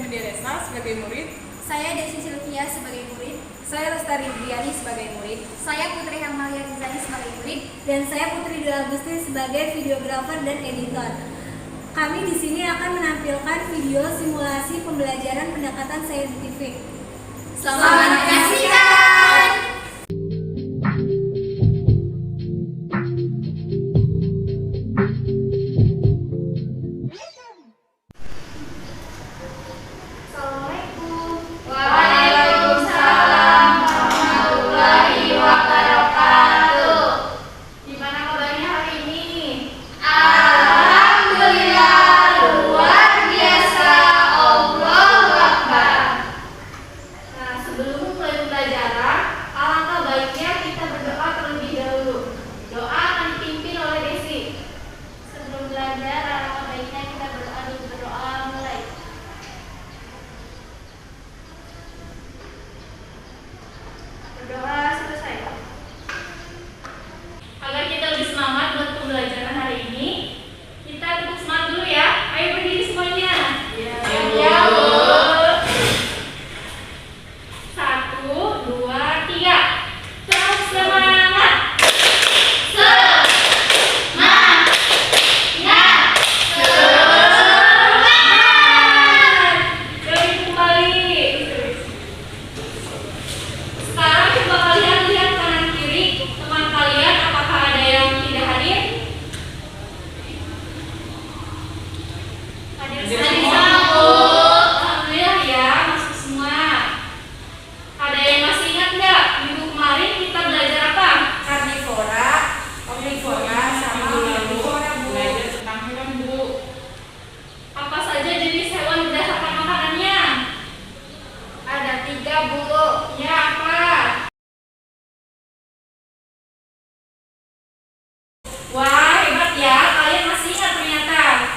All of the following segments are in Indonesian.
Widya Resna sebagai murid. Saya Desi Sylvia sebagai murid. Saya Lestari Briani sebagai murid. Saya Putri Amalia Rizani sebagai murid. Dan saya Putri Dwi Agusti sebagai videografer dan editor. Kami di sini akan menampilkan video simulasi pembelajaran pendekatan saintifik. Selamat menyaksikan. Assalamualaikum. Waalaikumsalam warahmatullahi wabarakatuh. Gimana kabarnya hari ini? Alhamdulillah, luar biasa. Allahu Akbar. Nah, sebelum mulai pembelajaran, alangkah baiknya kita berdoa terlebih dahulu. Doa akan dipimpin oleh Desi. Sebelum belajar, alangkah baiknya kita berdoa mulai. Berdoa selesai. Agar kita lebih semangat buat pembelajaran hari ini, kita tepuk semangat dulu ya. Ayo berdiri semuanya. Ya, Bu. 1, 2, 3. Terus semangat. Jadi kembali. Sekarang coba kalian lihat kanan kiri teman kalian, apakah ada yang tidak hadir? Hadir semua. Alhamdulillah ya, masuk semua. Ada yang masih ingat nggak minggu kemarin kita belajar apa? Karnivora, omnivora, sama herbivora, Bu. Belajar tentang hewan, Bu. Apa saja jenis hewan berdasarkan makanannya? Ada 3, Bu. Ya, apa? Wah, hebat ya, kalian masih ingat ternyata.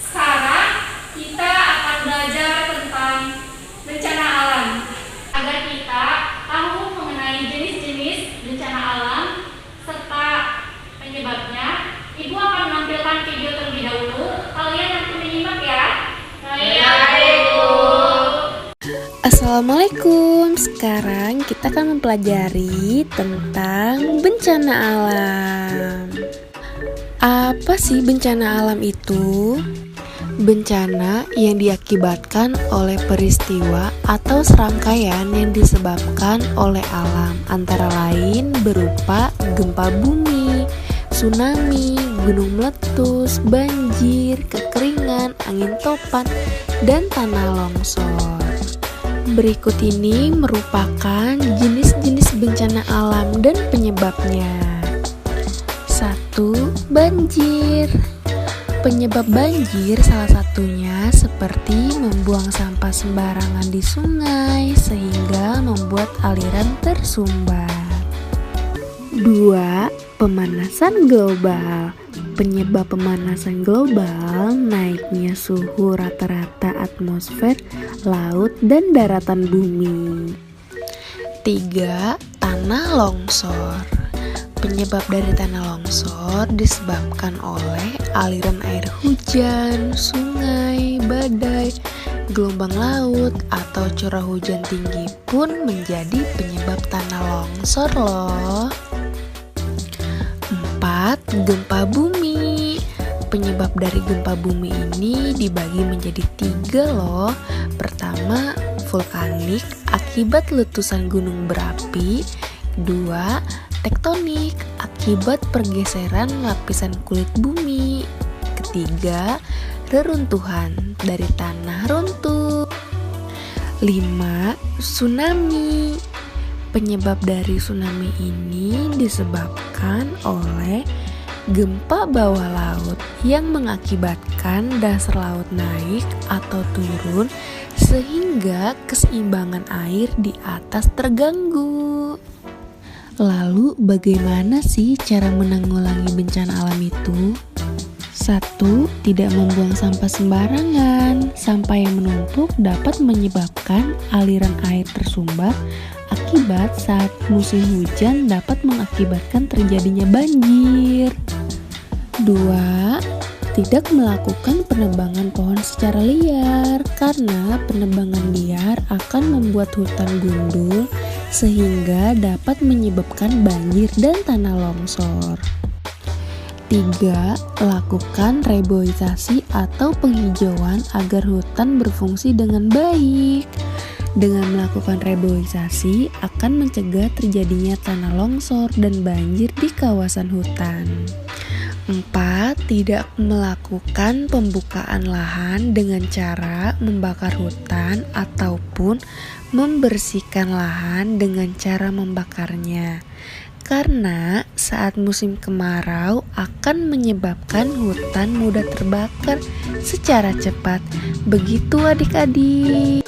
Sekarang kita akan belajar tentang bencana alam. Agar kita tahu mengenai jenis-jenis bencana alam serta penyebabnya, Ibu akan menampilkan video terlebih dahulu. Kalian nanti menyimak ya. Assalamualaikum. Sekarang kita akan mempelajari tentang bencana alam. Apa sih bencana alam itu? Bencana yang diakibatkan oleh peristiwa atau serangkaian yang disebabkan oleh alam, antara lain berupa gempa bumi, tsunami, gunung meletus, banjir, kekeringan, angin topan, dan tanah longsor. Berikut ini merupakan jenis-jenis bencana alam dan penyebabnya. 1. Banjir. Penyebab banjir salah satunya seperti membuang sampah sembarangan di sungai sehingga membuat aliran tersumbat. 2. Pemanasan global. Penyebab pemanasan global naiknya suhu rata-rata atmosfer, laut, dan daratan bumi. 3. Tanah longsor. Penyebab dari tanah longsor disebabkan oleh aliran air hujan, sungai, badai, gelombang laut, atau curah hujan tinggi pun menjadi penyebab tanah longsor loh. 4. Gempa bumi. Penyebab dari gempa bumi ini dibagi menjadi 3 loh. Pertama, vulkanik akibat letusan gunung berapi. 2. Tektonik akibat pergeseran lapisan kulit bumi. Ketiga, reruntuhan dari tanah runtuh. 5. Tsunami. Penyebab dari tsunami ini disebabkan oleh gempa bawah laut yang mengakibatkan dasar laut naik atau turun sehingga keseimbangan air di atas terganggu. Lalu bagaimana sih cara menanggulangi bencana alam itu? 1. Tidak membuang sampah sembarangan. Sampah yang menumpuk dapat menyebabkan aliran air tersumbat. Akibat saat musim hujan dapat mengakibatkan terjadinya banjir. 2. tidak melakukan penebangan pohon secara liar karena penebangan liar akan membuat hutan gundul sehingga dapat menyebabkan banjir dan tanah longsor. 3. Lakukan reboisasi atau penghijauan agar hutan berfungsi dengan baik. Dengan melakukan reboisasi akan mencegah terjadinya tanah longsor dan banjir di kawasan hutan. 4. Tidak melakukan pembukaan lahan dengan cara membakar hutan ataupun membersihkan lahan dengan cara membakarnya. Karena saat musim kemarau akan menyebabkan hutan mudah terbakar secara cepat. Begitu adik-adik.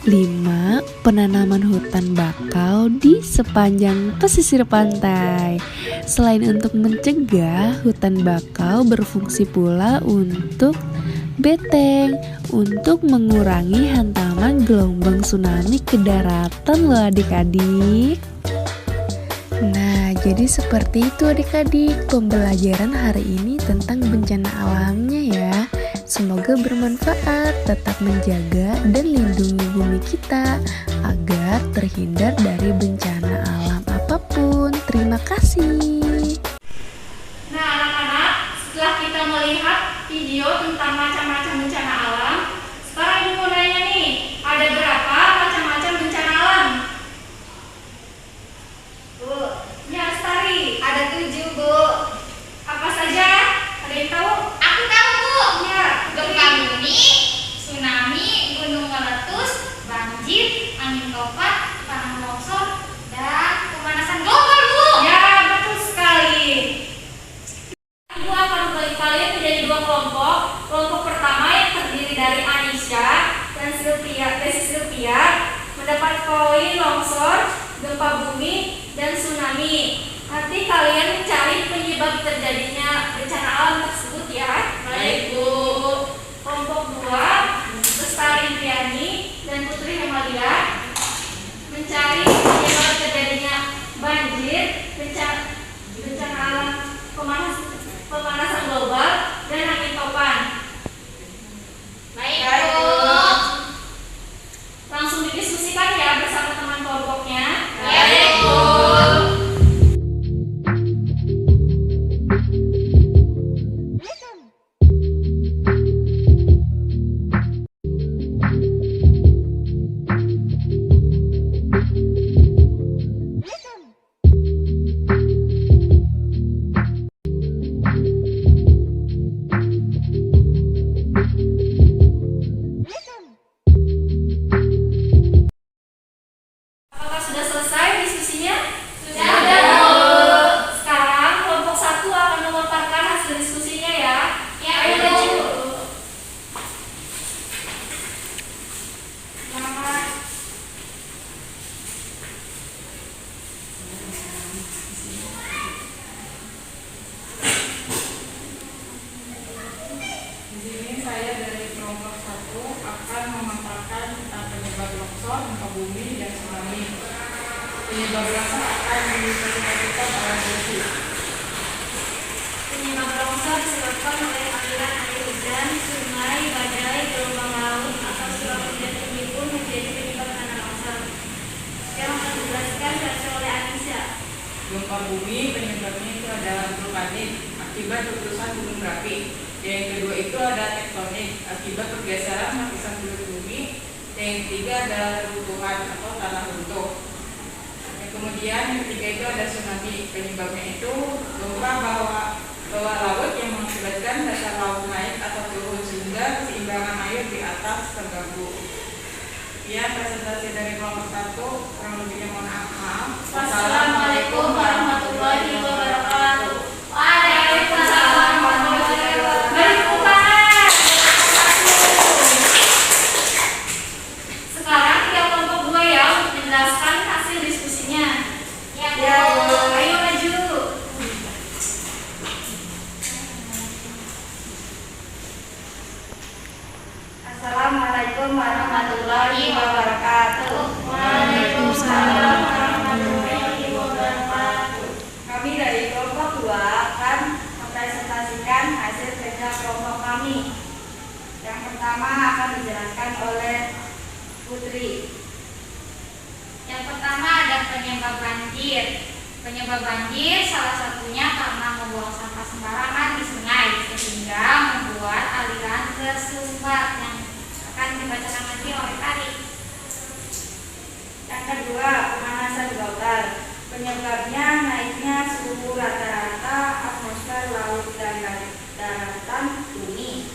5. Penanaman hutan bakau di sepanjang pesisir pantai. Selain untuk mencegah, hutan bakau berfungsi pula untuk beteng, untuk mengurangi hantaman gelombang tsunami ke daratan loh adik-adik. Nah, jadi seperti itu adik-adik pembelajaran hari ini tentang bencana alamnya ya. Semoga bermanfaat, tetap menjaga dan lindungi bumi kita agar terhindar dari bencana alam apapun. Terima kasih. Nah anak-anak, setelah kita melihat video tentang macam-macam bencana alam, sekarang ibu mau nanya nih, ada berapa macam-macam bencana alam? Bu, Ya Lestari, ada 7, Bu. apa saja? Ada yang tahu? Aku tahu, Bu. Ya, Gempa bumi, tsunami, gunung meletus, banjir, angin topan, tanah longsor, dan pemanasan global, Bu. ya betul sekali. Ibu akan membagi kalian menjadi 2 kelompok. Kelompok pertama yang terdiri dari Anisha dan Silvia mendapat poin longsor, gempa bumi, dan tsunami. Nanti kalian mencari penyebab terjadinya bencana alam tersebut ya. Baik, Bu. Kelompok 2, Lestari Indriani dan Putri Hemalia mencari penyebab terjadinya banjir, bencana alam, pemanasan global, dan angin topan. Baik, Baik, Bu. Bu. Langsung didiskusikan ya bersama teman kelompoknya. Baik, Bu. Apakah sudah selesai diskusinya? Sudah, Bu. Sekarang kelompok 1 akan memaparkan hasil diskusinya ya. Ya, Ayo Bu. maju. Selamat. Di sini saya dari kelompok 1 akan memaparkan tentang penyebab longsor, gempa bumi, dan tsunami. Penyebab longsor akan dipresentasikan oleh Desi. Penyebab longsor disebabkan oleh aliran air hujan, sungai, badai, gelombang laut, atau curah hujan tinggi pun menjadi penyebab tanah longsor. Sekarang akan dijelaskan versi oleh Anisha. Gempa bumi penyebabnya itu adalah vulkanik akibat letusan gunung berapi. Yang kedua itu ada tektonik akibat pergeseran lapisan kulit bumi. Yang ketiga ada runtuhan atau tanah runtuh. Yang kemudian yang ketiga itu ada tsunami. Penyebabnya itu gempa bawah laut yang mengakibatkan dasar laut naik atau turun sehingga keseimbangan air di atas terganggu. Ya, presentasi dari kelompok 1 kurang lebihnya mohon maaf. Wassalamualaikum warahmatullahi wabarakatuh. Waalaikumsalam warahmatullahi wabarakatuh. Mari tepuk tangan. Sekarang pihak kelompok 2 ya untuk menjelaskan hasil diskusinya. Ya, Ya, Bu. ayo maju. Assalamualaikum warahmatullahi wabarakatuh. Waalaikumsalam warahmatullahi wabarakatuh. Kami dari kelompok 2 akan mempresentasikan hasil tsunami. Yang pertama akan dijelaskan oleh Putri. Yang pertama ada penyebab banjir. Penyebab banjir salah satunya karena membuang sampah sembarangan di sungai sehingga membuat aliran tersumbat yang akan dibacakan nanti oleh Tari. Yang kedua, pemanasan global. Penyebabnya naiknya suhu rata-rata atmosfer laut dan daratan bumi.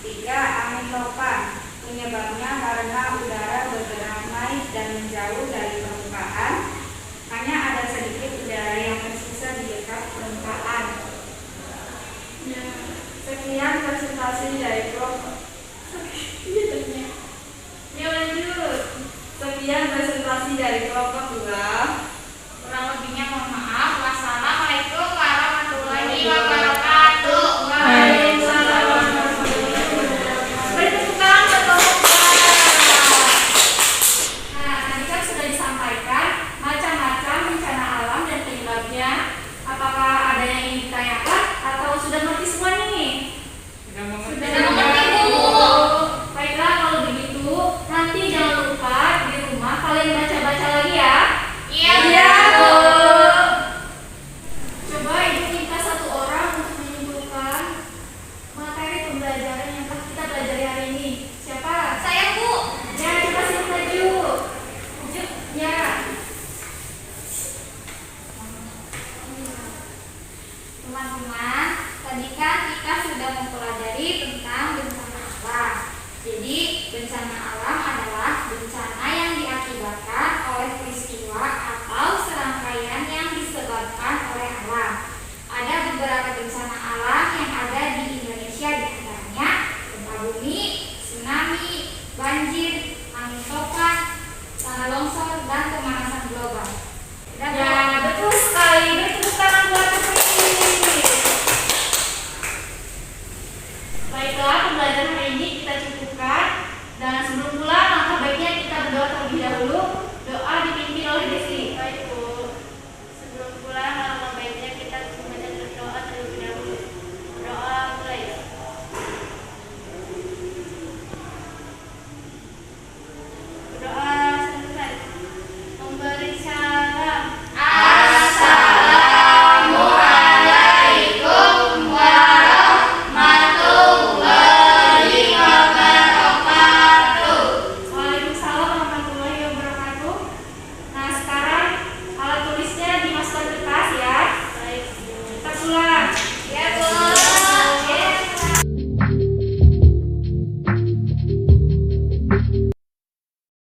3. Angin topan. Penyebabnya karena udara bergerak naik dan menjauh dari permukaan. Hanya ada sedikit udara yang tersisa di dekat permukaan. Sekian presentasi dari kelompok. Sekian presentasi dari kelompok 2. Kurang lebihnya mohon maaf. Wassalamualaikum warahmatullahi wabarakatuh. Waalaikumsalam warahmatullahi wabarakatuh. Beri tepuk tangan buat kelompok 2. Nah, tadi kan sudah disampaikan macam-macam bencana alam dan penyebabnya. Apakah ada yang ingin ditanyakan atau sudah mengerti semua nih? Sudah mengerti, Bu. Baiklah, kalau begitu nanti jangan lupa di rumah kalian baca-baca lagi ya. Iya. Coba ibu minta satu orang untuk menyimpulkan materi pembelajaran yang telah kita pelajari hari ini. Siapa? Saya, Bu. Ya, coba sini maju. Maju. Ya. Teman-teman, tadi kan kita sudah mempelajari tentang bencana alam. Jadi, bencana alam adalah bencana yang diakibatkan oleh peristiwa atau serangkaian yang disebabkan oleh alam. Ada beberapa bencana alam yang ada di Indonesia, di antaranya gempa bumi, tsunami, banjir,